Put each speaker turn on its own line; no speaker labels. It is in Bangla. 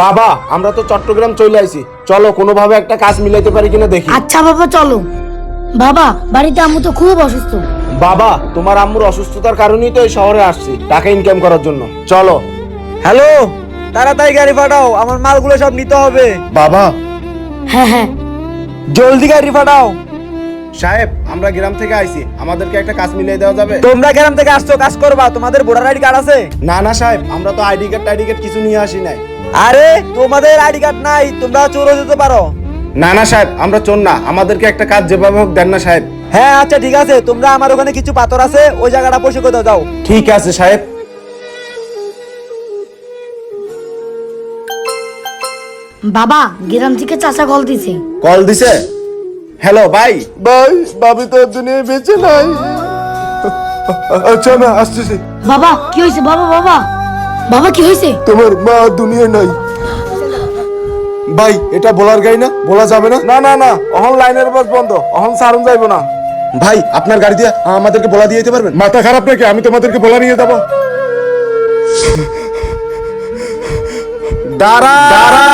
বাবা আমরা তো চট্টগ্রাম চলে আইছি, চলো কোনোভাবে একটা কাজ মিলাইতে পারি কিনা দেখি।
আচ্ছা বাবা চলো। বাবা বাড়িতে আম্মু তো খুব অসুস্থ।
বাবা তোমার আম্মুর অসুস্থতার কারণেই তো এই শহরে আসছি টাকা ইনকাম করার জন্য, চলো।
হ্যালো, তাড়াতাড়ি গাড়ি পাঠাও, আমার মালগুলো সব নিতে হবে।
বাবা
হ্যাঁ হ্যাঁ।
জলদি গাড়ি পাঠাও।
সাহেব আমরা গ্রাম থেকে আইছি, আমাদেরকে একটা কাজ মিলিয়ে দেওয়া যাবে?
তোমরা গ্রাম থেকে আসছো, কাজ করবা? তোমাদের ভোটার আইডি কার্ড আছে?
না না সাহেব, আমরা তো আইডি কার্ড কিছু নিয়ে আসি নাই।
আরে তোমাদের আইডি কার্ড নাই, তোমরা চোর হয়ে যেতে পারো।
না না সাহেব, আমরা চোর না, আমাদেরকে একটা কাজ যেভাবে হোক দেন না সাহেব।
হ্যাঁ আচ্ছা ঠিক আছে, তোমরা আমার ওখানে কিছু পাথর আছে, ওই জায়গাটা পরিষ্কার করে দাও।
ঠিক আছে সাহেব।
বাবা গ্রাম থেকে চাচা কল দিছে।
কল দিছে? হ্যালো ভাই। ভাই ভাবি তো দুনিয়ায় বেঁচে নাই। আচ্ছা না আসতেছি।
বাবা কি হয়েছে? বাবা বাবা বাবা কি হয়েছে?
তোমার মা দুনিয়ায় নাই। ভাই এটা বলার গাই না, বলা যাবে না। না না না, অহন লাইনের বাস বন্ধ, অহন সারুন যাইবো না। ভাই আপনার গাড়ি দিয়ে আমাদেরকে বলা দিয়ে যেতে পারবেন? মাথা খারাপ নাকি? আমি তোমাদেরকে বলা নিয়ে যাবো। দাঁড়া দাঁড়া।